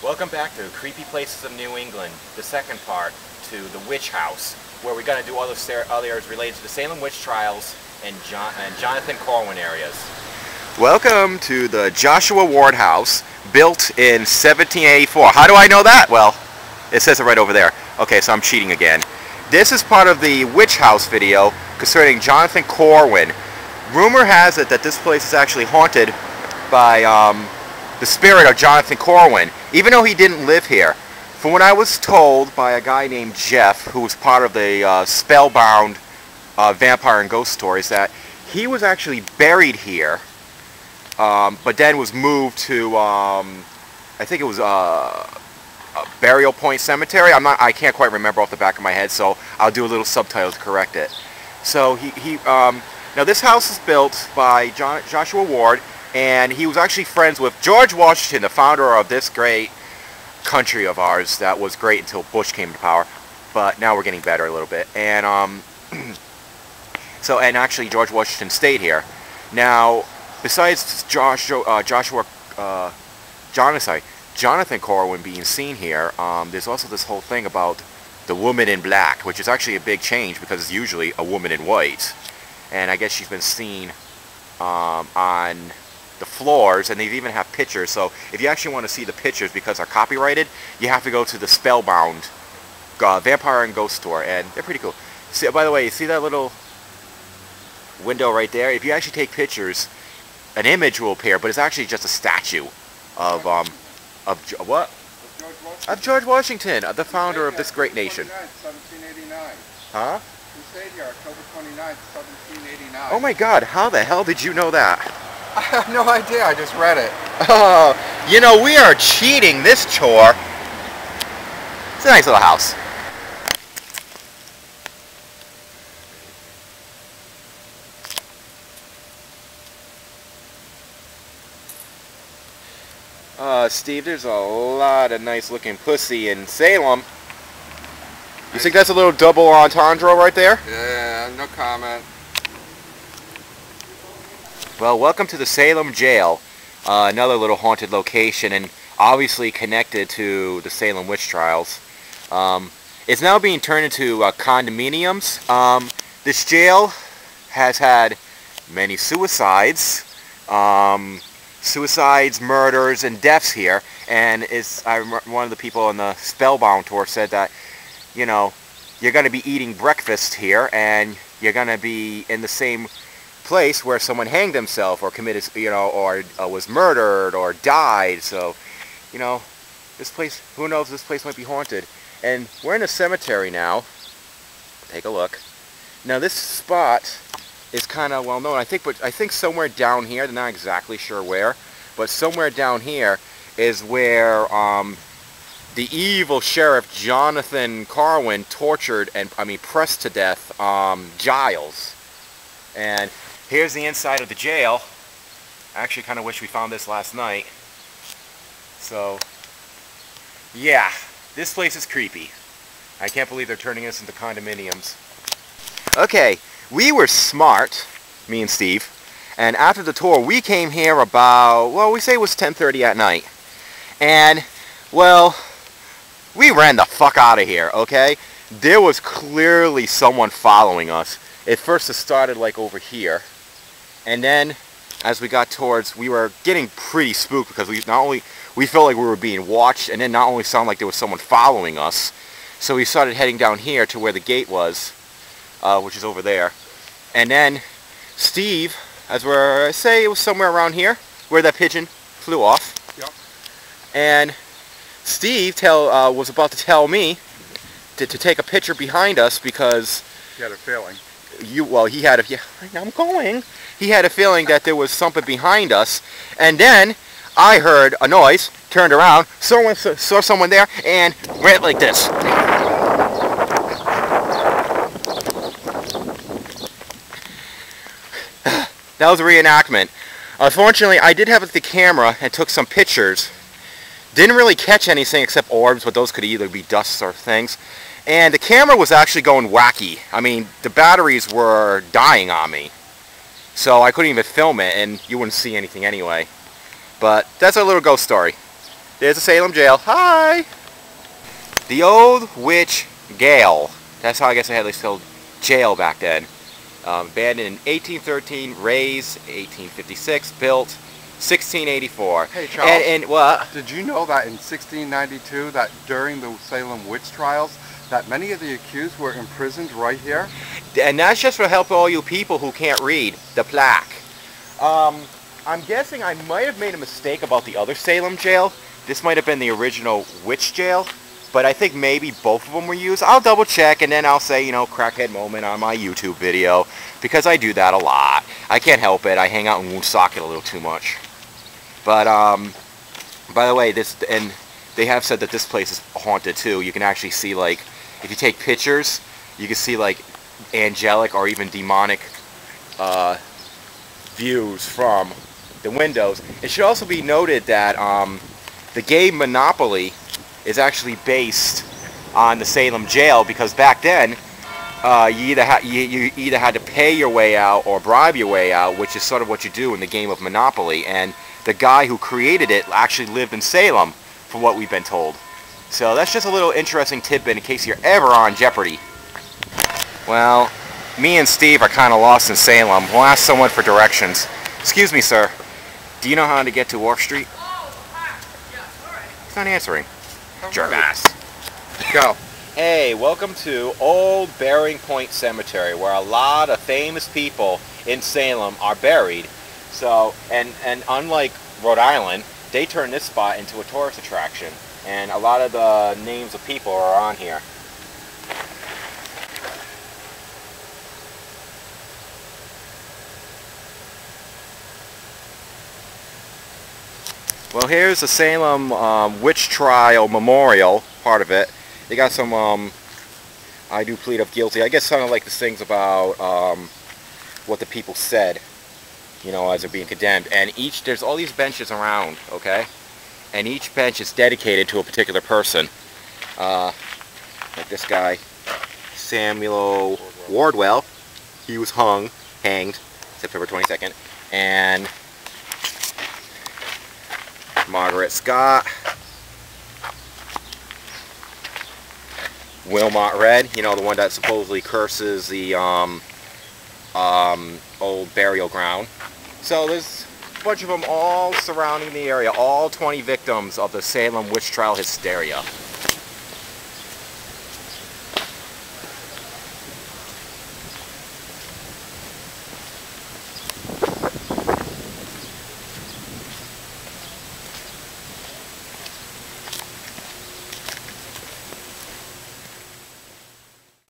Welcome back to Creepy Places of New England, the second part to the Witch House, where we're going to do all the others related to the Salem witch trials and Jonathan Corwin areas. Welcome to the Joshua Ward House, built in 1784. How do I know that? Well, it says it right over there. Okay, so I'm cheating again. This is part of the Witch House video concerning Jonathan Corwin. Rumor has it that this place is actually haunted by the spirit of Jonathan Corwin, even though he didn't live here. From what I was told by a guy named Jeff, who was part of the Spellbound Vampire and Ghost Stories, that he was actually buried here, but then was moved to, I think it was a Burial Point Cemetery. I can't quite remember off the back of my head, so I'll do a little subtitle to correct it. So now this house is built by Joshua Ward, and he was actually friends with George Washington, the founder of this great country of ours that was great until Bush came to power, but now we're getting better a little bit. And and actually George Washington stayed here. Now, besides Jonathan Corwin being seen here, there's also this whole thing about the woman in black, which is actually a big change because it's usually a woman in white. And I guess she's been seen on the floors, and they even have pictures. So if you actually want to see the pictures because they're copyrighted, you have to go to the Spellbound Vampire and Ghost Store, and they're pretty cool. See, by the way, you see that little window right there? If you actually take pictures, an image will appear, but it's actually just a statue of what? Of George Washington, the founder of this great nation. 1789. Huh? He stayed here October 29th, 1789. Oh my God, how the hell did you know that? I have no idea, I just read it. Oh, you know, we are cheating this chore. It's a nice little house. Steve, there's a lot of nice looking pussy in Salem. You think that's a little double entendre right there? Yeah, no comment. Well, welcome to the Salem Jail, another little haunted location, and obviously connected to the Salem witch trials. It's now being turned into condominiums. This jail has had many suicides, murders, and deaths here, and one of the people on the Spellbound tour said that, you know, you're going to be eating breakfast here, and you're going to be in the same place where someone hanged himself or committed, you know, or was murdered or died. So, you know, this place, who knows, this place might be haunted. And we're in a cemetery now. Take a look. Now this spot is kind of well known. I think somewhere down here, they're not exactly sure where, but somewhere down here is where the evil sheriff Jonathan Corwin tortured and pressed to death Giles. And here's the inside of the jail. I actually kind of wish we found this last night. So, yeah, this place is creepy. I can't believe they're turning us into condominiums. Okay, we were smart, me and Steve, and after the tour we came here about, well, we say it was 10:30 at night. And, well, we ran the fuck out of here, okay? There was clearly someone following us. At first it started like over here, and then as we got towards, we were getting pretty spooked because we felt like we were being watched, and then not only sounded like there was someone following us, so we started heading down here to where the gate was, which is over there. And then Steve, I say it was somewhere around here where that pigeon flew off. Yep. And Steve was about to tell me to take a picture behind us because he had a feeling. He had a feeling that there was something behind us, and then I heard a noise, turned around, saw someone there, and went like this. That was a reenactment. Unfortunately, I did have the camera and took some pictures. Didn't really catch anything except orbs, but those could either be dust or things. And the camera was actually going wacky. I mean, the batteries were dying on me. So I couldn't even film it, and you wouldn't see anything anyway. But that's our little ghost story. There's the Salem Jail. Hi! The Old Witch Jail. That's how I guess they had this called jail back then. Abandoned in 1813, raised 1856, built 1684. Hey Charles, and what? did you know that in 1692, that during the Salem witch trials, that many of the accused were imprisoned right here? And that's just for help all you people who can't read the plaque. I'm guessing I might have made a mistake about the other Salem jail. This might have been the original witch jail, but I think maybe both of them were used. I'll double check and then I'll say, you know, crackhead moment on my YouTube video, because I do that a lot. I can't help it. I hang out in Woonsocket a little too much. But by the way, and they have said that this place is haunted too. You can actually see, like, if you take pictures, you can see like angelic or even demonic views from the windows. It should also be noted that the game Monopoly is actually based on the Salem Jail, because back then you either had to pay your way out or bribe your way out, which is sort of what you do in the game of Monopoly. And the guy who created it actually lived in Salem, from what we've been told. So that's just a little interesting tidbit in case you're ever on Jeopardy. Well, me and Steve are kind of lost in Salem. We'll ask someone for directions. Excuse me, sir. Do you know how to get to Wharf Street? He's not answering. Jerk-ass. Go. Hey, welcome to Old Bearing Point Cemetery, where a lot of famous people in Salem are buried. So, and unlike Rhode Island, they turned this spot into a tourist attraction. And a lot of the names of people are on here. Well, here's the Salem Witch Trial Memorial, part of it. They got some, I do plead of guilty. I guess kind of like the things about what the people said, you know, as they're being condemned. And there's all these benches around, okay? And each bench is dedicated to a particular person. Like this guy, Samuel Wardwell. He was hanged, September 22nd. And Margaret Scott, Wilmot Red, you know, the one that supposedly curses the old burial ground. So there's a bunch of them all surrounding the area, all 20 victims of the Salem witch trial hysteria.